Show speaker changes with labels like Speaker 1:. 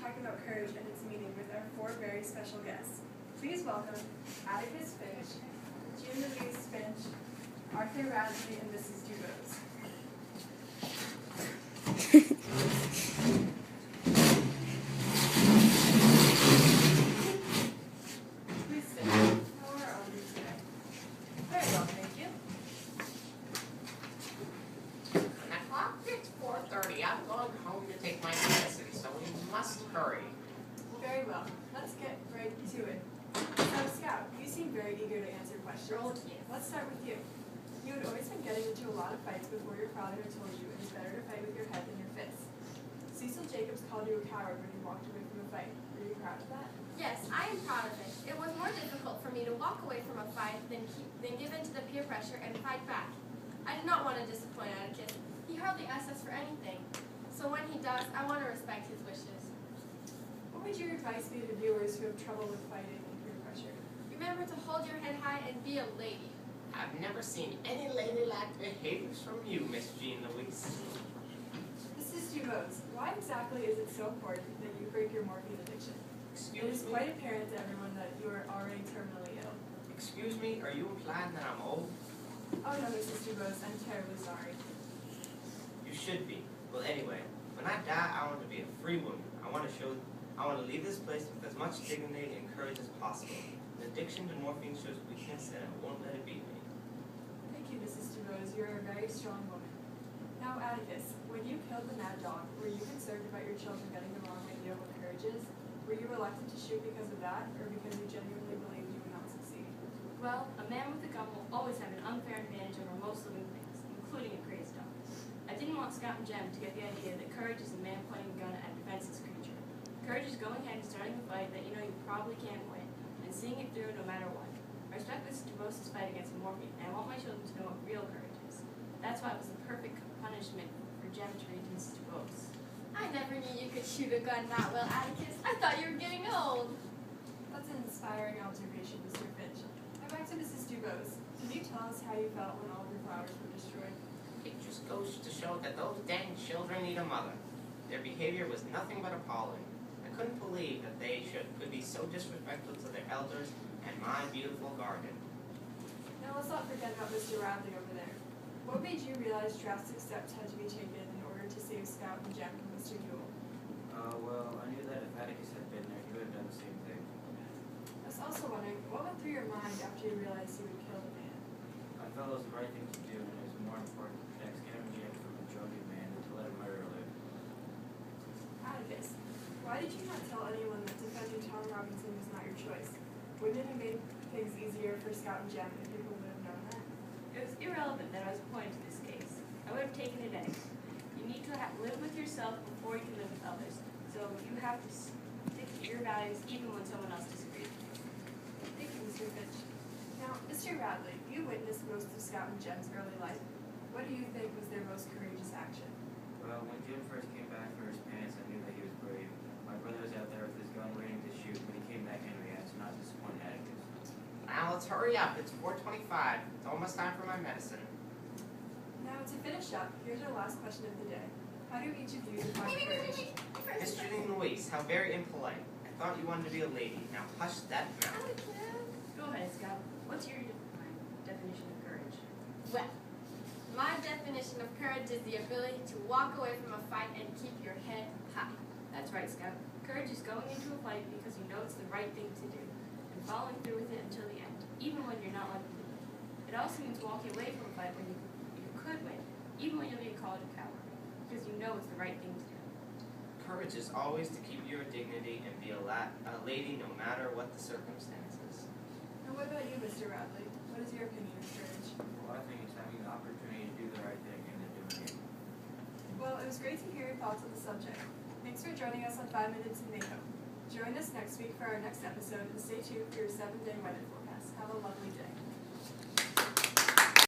Speaker 1: talk about courage and its meaning with our four very special guests. Please welcome Atticus Finch, Jean Louise Finch, Arthur Radley, and Mrs. Dubose. Please sit. How are all of you today? Very well, thank you.
Speaker 2: When the clock hits 4:30, I'm going home to take my medicine, so we must hurry.
Speaker 1: Very well. Let's get right to it. So, Scout, you seem very eager to answer questions. Let's start with you. You had always been getting into a lot of fights before your father had told you it was better to fight with your head than your fists. Cecil Jacobs called you a coward when you walked away from a fight. Were you proud of that?
Speaker 3: Yes, I am proud of it. It was more difficult for me to walk away from a fight than give in to the peer pressure and fight back. I did not want to disappoint Atticus. He hardly asks us for anything. So when he does, I want to respect his wishes.
Speaker 1: What would your advice be to viewers who have trouble with fighting and peer pressure?
Speaker 3: Remember to hold your head high and be a lady.
Speaker 2: I've never seen any ladylike behaviors from you, Miss Jean Louise.
Speaker 1: Mrs. Dubose, why exactly is it so important that you break your morphine addiction? It
Speaker 2: Excuse
Speaker 1: is
Speaker 2: me?
Speaker 1: quite apparent to everyone that you are already terminally ill.
Speaker 2: Excuse me, are you implying that I'm old?
Speaker 1: Oh no, Mrs. Dubose, I'm terribly sorry.
Speaker 2: You should be. Well, anyway, when I die, I want to be a free woman. I want to leave this place with as much dignity and courage as possible. An addiction to morphine shows weakness, and I won't let it beat me.
Speaker 1: Thank you, Mrs. Dubose. You're a very strong woman. Now, Atticus, when you killed the mad dog, were you concerned about your children getting the wrong idea of what courage is? Were you reluctant to shoot because of that, or because you genuinely believed you would not succeed?
Speaker 4: Well, a man with a gun will always have an unfair advantage over most living things, including a crazed dog. I didn't want Scout and Jem to get the idea that courage is a man pointing a gun at a defenseless creature. Courage is going ahead and starting a fight that you know you probably can't win, and seeing it through no matter what. I respect Mrs. Dubose's fight against morphine, and I want my children to know what real courage is. That's why it was the perfect punishment for Jem to read to Mrs. Dubose.
Speaker 3: I never knew you could shoot a gun that well, Atticus. I thought you were getting old.
Speaker 1: That's an inspiring observation, Mr. Finch. Now back to Mrs. Dubose. Can you tell us how you felt when all of your flowers were destroyed?
Speaker 2: It just goes to show that those dang children need a mother. Their behavior was nothing but appalling. I couldn't believe that they could be so disrespectful to their elders and my beautiful garden.
Speaker 1: Now let's not forget about Mr. Radley over there. What made you realize drastic steps had to be taken in order to save Scout and Jem from Mr. Newell?
Speaker 5: Well, I knew that if Atticus had been there, he would have done the same thing.
Speaker 1: I was also wondering, what went through your mind after you realized you would kill the man?
Speaker 5: I felt it was the right thing to do, and it was more important to protect Scout and Jem from a drunken man than to let a murderer live.
Speaker 1: Atticus, why did you not tell anyone that defending Tom Robinson was not your choice? Wouldn't it have made things easier for Scout and Jem if people would have known that?
Speaker 4: It was irrelevant that I was appointed to this case. I would have taken it anyway. You need to live with yourself before you can live with others. So you have to stick to your values even when someone else disagrees.
Speaker 1: Thank you, Mr. Finch. Now, Mr. Radley, you witnessed most of Scout and Jem's early life. What do you think was their most courageous action?
Speaker 5: Well, when Jim first came back for his parents, I knew that he was brave. My brother was out there with his gun waiting to shoot. When he came back in, we had to not disappoint Atticus.
Speaker 2: Now let's hurry up. It's 4:25. It's almost time for my medicine.
Speaker 1: Now, to finish up, here's our last question of the day. How do each of you define courage?
Speaker 2: Miss Jean Louise, how very impolite. I thought you wanted to be a lady. Now hush that mouth.
Speaker 4: Go ahead, Scout. What's your definition of courage?
Speaker 3: Well, my definition of courage is the ability to walk away from a fight and keep your head high.
Speaker 4: That's right, Scout. Courage is going into a fight because you know it's the right thing to do, and following through with it until the end, even when you're not likely to win. It also means walking away from a fight when you could win, even when you'll be called a coward, because you know it's the right thing to do.
Speaker 2: Courage is always to keep your dignity and be a lady no matter what the circumstances.
Speaker 1: And what about you, Mr. Radley? What is your opinion of courage?
Speaker 5: Well, I think it's having the opportunity to do the right thing and then doing it.
Speaker 1: Well, it was great to hear your thoughts on the subject. Thanks for joining us on 5 Minutes in Mayhem. Join us next week for our next episode, and stay tuned for your 7-day weather forecast. Have a lovely day.